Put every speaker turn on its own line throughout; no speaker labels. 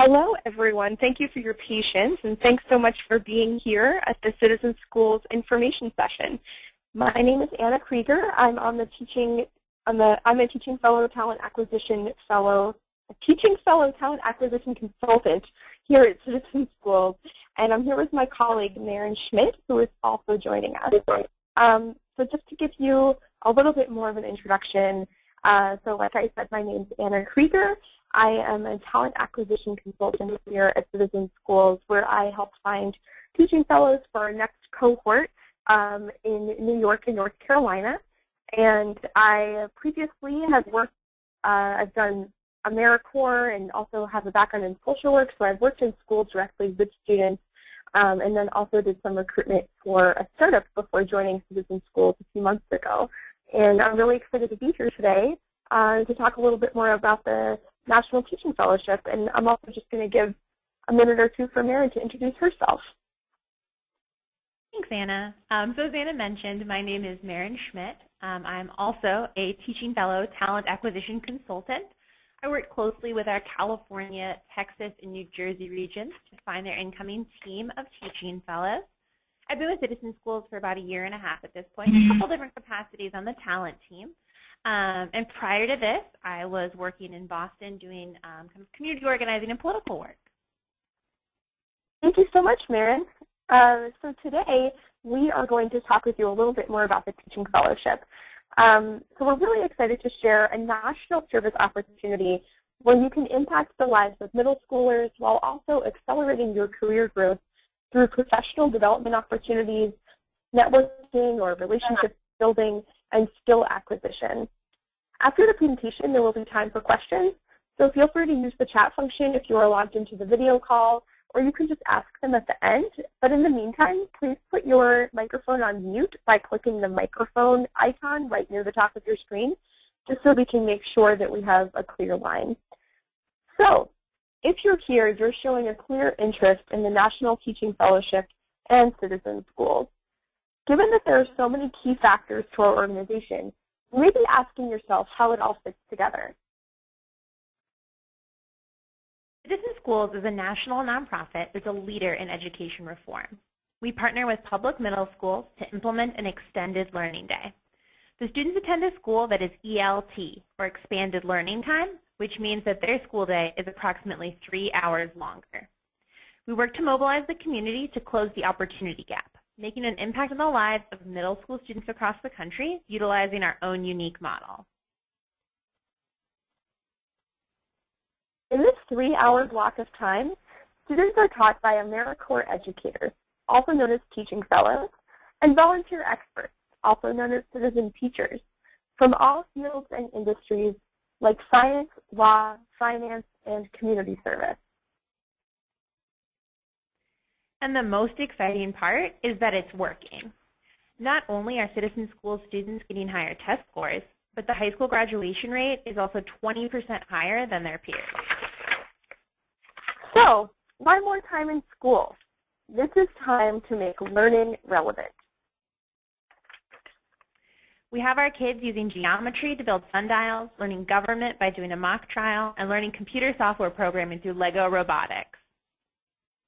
Hello, everyone. Thank you for your patience, and thanks so much for being here at the Citizen Schools information session. My name is Anna Krieger. I'm a teaching fellow, talent acquisition fellow, talent acquisition consultant here at Citizen Schools, and I'm here with my colleague Marin Schmidt, who is also joining us. So just to give you a little bit more of an introduction, so like I said, my name is Anna Krieger. I am a talent acquisition consultant here at Citizen Schools, where I help find teaching fellows for our next cohort in New York and North Carolina. And I previously have worked, I've done AmeriCorps and also have a background in social work, so I've worked in schools directly with students, and then also did some recruitment for a startup before joining Citizen Schools a few months ago. And I'm really excited to be here today to talk a little bit more about the National Teaching Fellowship, and I'm also just going to give a minute or two for Marin to introduce herself.
Thanks, Anna. So as Anna mentioned, my name is Marin Schmidt. I'm also a Teaching Fellow Talent Acquisition Consultant. I work closely with our California, Texas, and New Jersey regions to find their incoming team of Teaching Fellows. I've been with Citizen Schools for about 1.5 years at this point, a couple different capacities on the talent team. And prior to this, I was working in Boston doing kind of community organizing and political work.
Thank you so much, Marin. So today, we are going to talk with you a little bit more about the Teaching Fellowship. So we're really excited to share a national service opportunity where you can impact the lives of middle schoolers while also accelerating your career growth through professional development opportunities, networking or relationship building, and skill acquisition. After the presentation, there will be time for questions, so feel free to use the chat function if you are logged into the video call, or you can just ask them at the end. But in the meantime, please put your microphone on mute by clicking the microphone icon right near the top of your screen, just so we can make sure that we have a clear line. So, if you're here, you're showing a clear interest in the National Teaching Fellowship and Citizen Schools. Given that there are so many key factors to our organization, you may be asking yourself how it all fits together.
Citizen Schools is a national nonprofit that's a leader in education reform. We partner with public middle schools to implement an extended learning day. The students attend a school that is ELT, or expanded learning time, which means that their school day is approximately 3 hours longer. We work to mobilize the community to close the opportunity gap, making an impact on the lives of middle school students across the country, utilizing our own unique model.
In this 3-hour block of time, students are taught by AmeriCorps educators, also known as teaching fellows, and volunteer experts, also known as citizen teachers, from all fields and industries like science, law, finance, and community service.
And the most exciting part is that it's working. Not only are Citizen Schools students getting higher test scores, but the high school graduation rate is also 20% higher than their peers.
So, why more time in school? This is time to make learning relevant.
We have our kids using geometry to build sundials, learning government by doing a mock trial, and learning computer software programming through Lego robotics.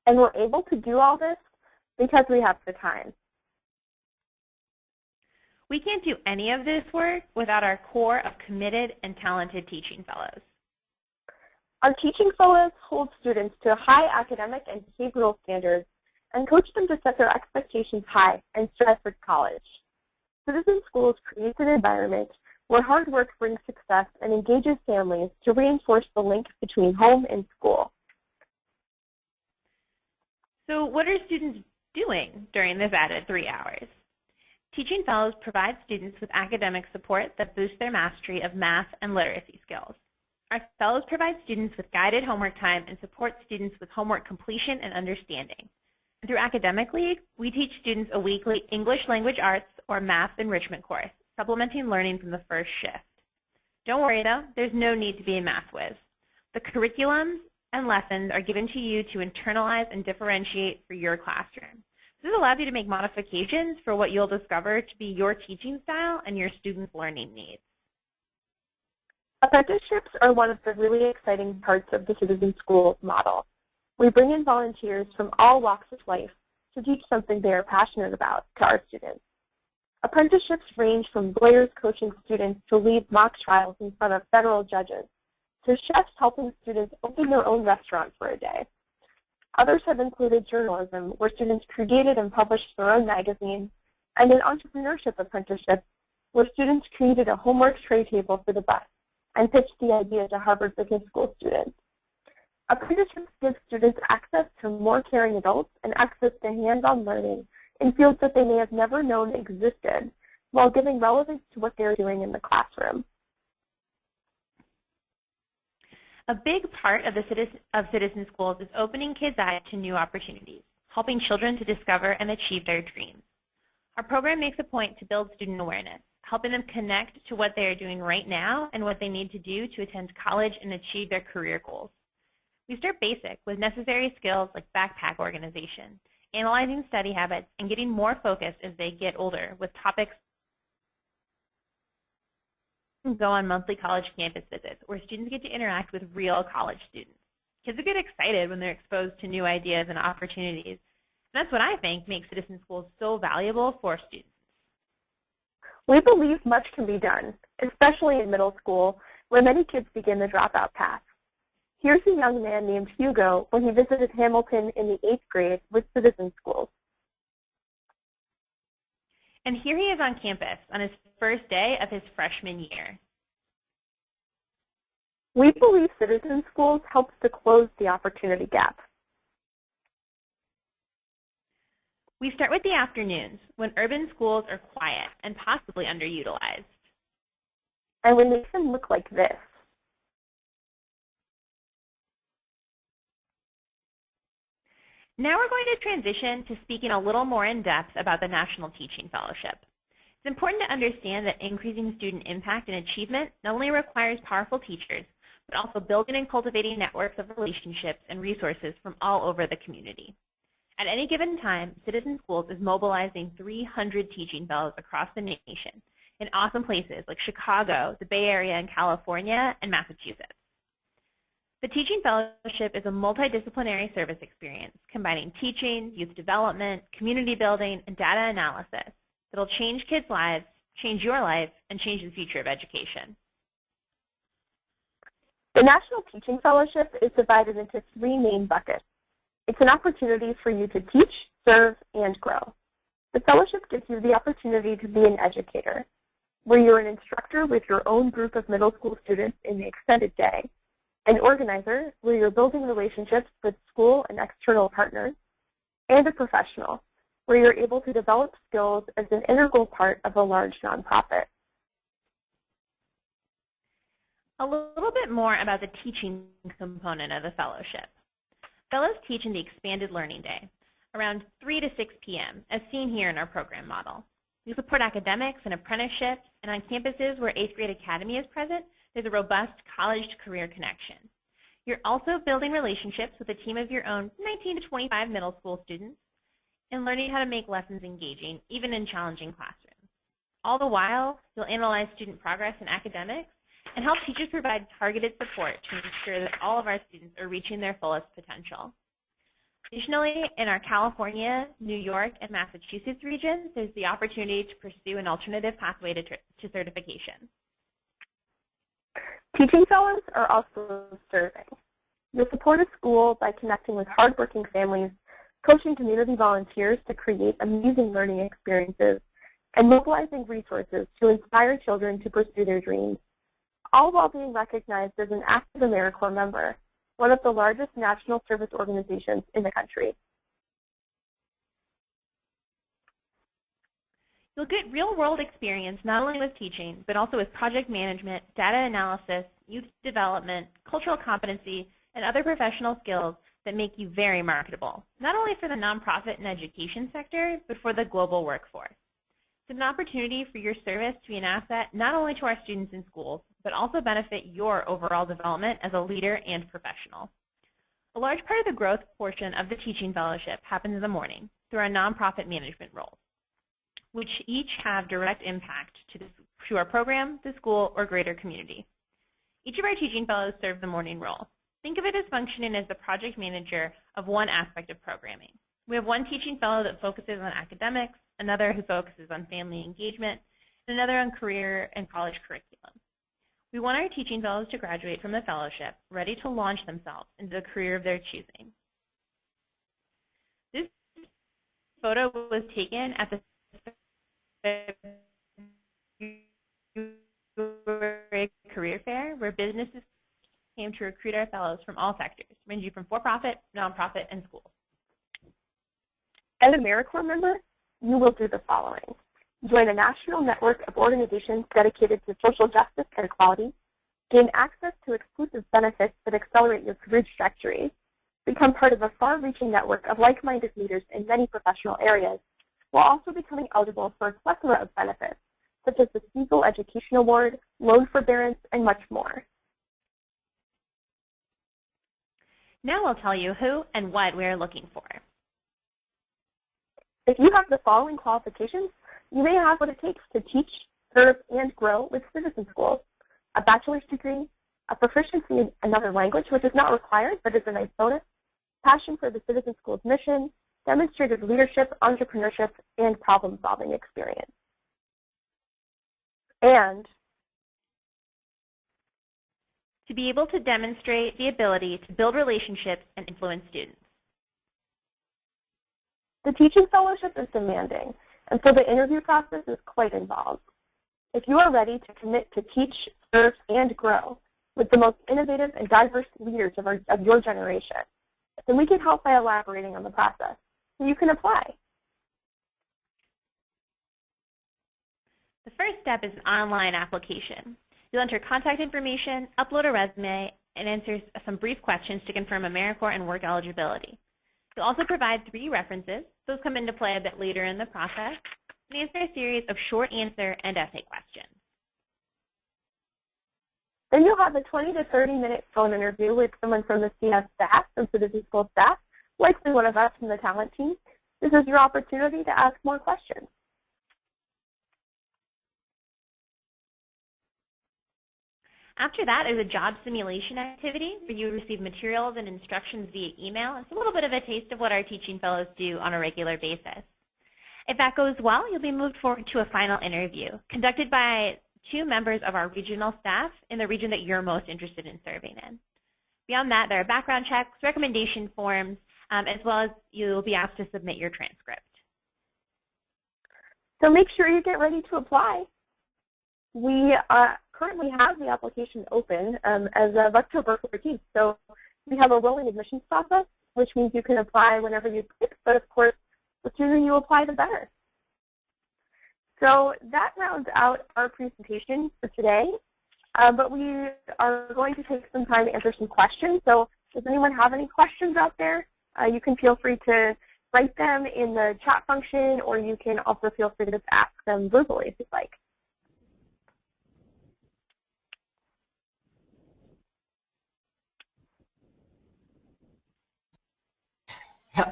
And we're able to do all this because we have the time.
We can't do any of this work without our core of committed and talented teaching fellows.
Our teaching fellows hold students to high academic and behavioral standards and coach them to set their expectations high and strive for college. Citizen Schools creates an environment where hard work brings success and engages families to reinforce the link between home and school.
So what are students doing during this added 3 hours? Teaching fellows provide students with academic support that boosts their mastery of math and literacy skills. Our fellows provide students with guided homework time and support students with homework completion and understanding. And through Academic League, we teach students a weekly English language arts or math enrichment course, supplementing learning from the first shift. Don't worry though, there's no need to be a math whiz. The curriculums and lessons are given to you to internalize and differentiate for your classroom. This allows you to make modifications for what you'll discover to be your teaching style and your students' learning needs.
A Apprenticeships are one of the really exciting parts of the Citizen Schools model. We bring in volunteers from all walks of life to teach something they are passionate about to our students. Apprenticeships range from lawyers coaching students to lead mock trials in front of federal judges, to chefs helping students open their own restaurant for a day. Others have included journalism, where students created and published their own magazine, and an entrepreneurship apprenticeship, where students created a homework tray table for the bus and pitched the idea to Harvard Business School students. Apprenticeships give students access to more caring adults and access to hands-on learning in fields that they may have never known existed, while giving relevance to what they're doing in the classroom.
A big part of Citizen Schools is opening kids' eyes to new opportunities, helping children to discover and achieve their dreams. Our program makes a point to build student awareness, helping them connect to what they are doing right now and what they need to do to attend college and achieve their career goals. We start basic with necessary skills like backpack organization, analyzing study habits, and getting more focused as they get older with topics go on monthly college campus visits where students get to interact with real college students. Kids get excited when they're exposed to new ideas and opportunities. And that's what I think makes Citizen Schools so valuable for students.
We believe much can be done, especially in middle school, where many kids begin the dropout path. Here's a young man named Hugo when he visited Hamilton in the 8th grade with Citizen Schools.
And here he is on campus on his first day of his freshman year.
We believe Citizen Schools helps to close the opportunity gap.
We start with the afternoons, when urban schools are quiet and possibly underutilized.
And we make them look like this.
Now we're going to transition to speaking a little more in depth about the National Teaching Fellowship. It's important to understand that increasing student impact and achievement not only requires powerful teachers, but also building and cultivating networks of relationships and resources from all over the community. At any given time, Citizen Schools is mobilizing 300 teaching fellows across the nation in awesome places like Chicago, the Bay Area in California, and Massachusetts. The Teaching Fellowship is a multidisciplinary service experience combining teaching, youth development, community building, and data analysis that will change kids' lives, change your life, and change the future of education.
The National Teaching Fellowship is divided into 3 main buckets. It's an opportunity for you to teach, serve, and grow. The fellowship gives you the opportunity to be an educator, where you're an instructor with your own group of middle school students in the extended day, an organizer, where you're building relationships with school and external partners, and a professional, where you're able to develop skills as an integral part of a large nonprofit.
A little bit more about the teaching component of the fellowship. Fellows teach in the expanded learning day, around 3 to 6 p.m., as seen here in our program model. We support academics and apprenticeships, and on campuses where 8th grade academy is present, there's a robust college-to-career connection. You're also building relationships with a team of your own 19 to 25 middle school students and learning how to make lessons engaging, even in challenging classrooms. All the while, you'll analyze student progress in academics and help teachers provide targeted support to ensure that all of our students are reaching their fullest potential. Additionally, in our California, New York, and Massachusetts regions, there's the opportunity to pursue an alternative pathway to certification.
Teaching fellows are also serving. You'll support a school by connecting with hardworking families, coaching community volunteers to create amazing learning experiences, and mobilizing resources to inspire children to pursue their dreams, all while being recognized as an active AmeriCorps member, one of the largest national service organizations in the country.
You'll get real-world experience not only with teaching, but also with project management, data analysis, youth development, cultural competency, and other professional skills that make you very marketable, not only for the nonprofit and education sector, but for the global workforce. It's an opportunity for your service to be an asset not only to our students in schools, but also benefit your overall development as a leader and professional. A large part of the growth portion of the Teaching Fellowship happens in the morning through our nonprofit management roles, which each have direct impact to our program, the school, or greater community. Each of our teaching fellows serve the morning role. Think of it as functioning as the project manager of one aspect of programming. We have one teaching fellow that focuses on academics, another who focuses on family engagement, and another on career and college curriculum. We want our teaching fellows to graduate from the fellowship ready to launch themselves into the career of their choosing. This photo was taken at the career fair where businesses came to recruit our fellows from all sectors, ranging from for-profit, nonprofit, and schools.
As an AmeriCorps member, you will do the following. Join a national network of organizations dedicated to social justice and equality, gain access to exclusive benefits that accelerate your career trajectory, become part of a far-reaching network of like-minded leaders in many professional areas, while also becoming eligible for a plethora of benefits, such as the Siegel Education Award, loan forbearance, and much more.
Now I'll tell you who and what we are looking for.
If you have the following qualifications, you may have what it takes to teach, serve, and grow with citizen schools: a bachelor's degree, a proficiency in another language, which is not required but is a nice bonus, passion for the citizen school's mission, demonstrated leadership, entrepreneurship, and problem-solving experience. And
to be able to demonstrate the ability to build relationships and influence students.
The teaching fellowship is demanding, and so the interview process is quite involved. If you are ready to commit to teach, serve, and grow with the most innovative and diverse leaders of your generation, then we can help by elaborating on the process. So you can apply.
The first step is an online application. You'll enter contact information, upload a resume, and answer some brief questions to confirm AmeriCorps and work eligibility. You'll also provide 3 references. Those come into play a bit later in the process, and answer a series of short answer and essay questions.
Then you'll have a 20 to 30-minute phone interview with someone from the CS staff, from Citizen School staff, likely one of us from the talent team. This is your opportunity to ask more questions.
After that is a job simulation activity where you receive materials and instructions via email. It's a little bit of a taste of what our teaching fellows do on a regular basis. If that goes well, you'll be moved forward to a final interview conducted by 2 members of our regional staff in the region that you're most interested in serving in. Beyond that, there are background checks, recommendation forms, as well as you'll be asked to submit your transcript.
So make sure you get ready to apply. We currently have the application open as of October 14th. So we have a rolling admissions process, which means you can apply whenever you click, but of course, the sooner you apply, the better. So that rounds out our presentation for today, but we are going to take some time to answer some questions. So does anyone have any questions out there? You can feel free to write them in the chat function, or you can also feel free to just ask them verbally if you'd like.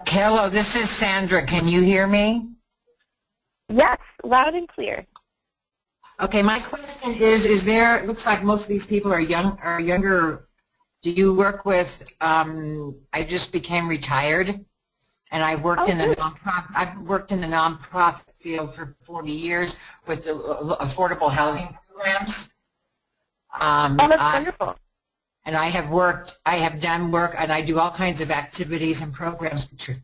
Hello, this is Sandra. Can you hear me?
Yes, loud and clear.
Okay, my question is there, it looks like most of these people are younger. Do you work with, I just became retired, and I worked in the nonprofit, I've worked in the nonprofit field for 40 years with the affordable housing programs.
That's wonderful.
And I have done work, and I do all kinds of activities and programs for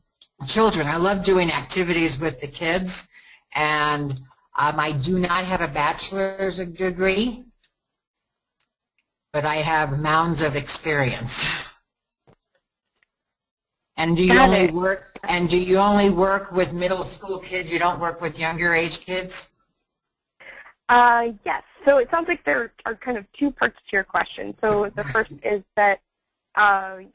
children. I love doing activities with the kids, and I do not have a bachelor's degree, but I have mounds of experience. And do you only work with middle school kids? You don't work with younger age kids?
Yes. So it sounds like there are kind of 2 parts to your question. So the first is that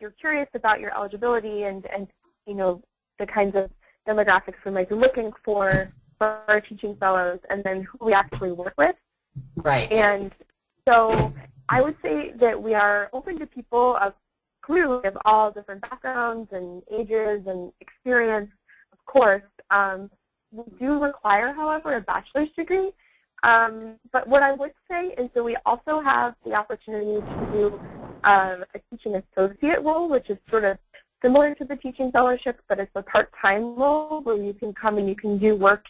you're curious about your eligibility and you know, the kinds of demographics we might be looking for our teaching fellows, and then who we actually work with.
Right.
And so I would say that we are open to people of clearly of all different backgrounds and ages and experience, of course. We do require, however, a bachelor's degree. But what I would say is that we also have the opportunity to do a teaching associate role, which is sort of similar to the teaching fellowship, but it's a part-time role where you can come and you can do work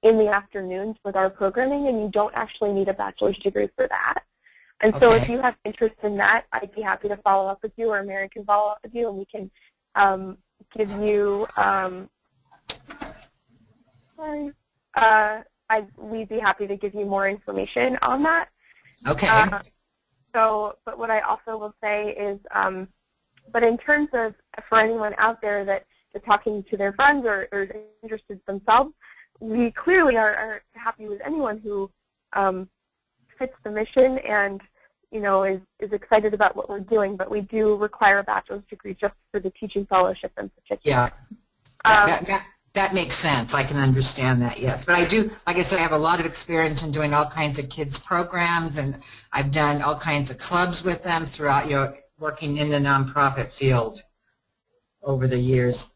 in the afternoons with our programming, and you don't actually need a bachelor's degree for that. And so if you have interest in that, I'd be happy to follow up with you, or Marin can follow up with you, and we can give you, we'd be happy to give you more information on that.
Okay.
But what I also will say is, but in terms of, for anyone out there that is talking to their friends or is interested themselves, we clearly are happy with anyone who fits the mission and, you know, is excited about what we're doing, but we do require a bachelor's degree just for the teaching fellowship in particular.
Yeah, that makes sense. I can understand that, yes. But I do, like I said, I have a lot of experience in doing all kinds of kids programs, and I've done all kinds of clubs with them throughout, you know, working in the nonprofit field over the years.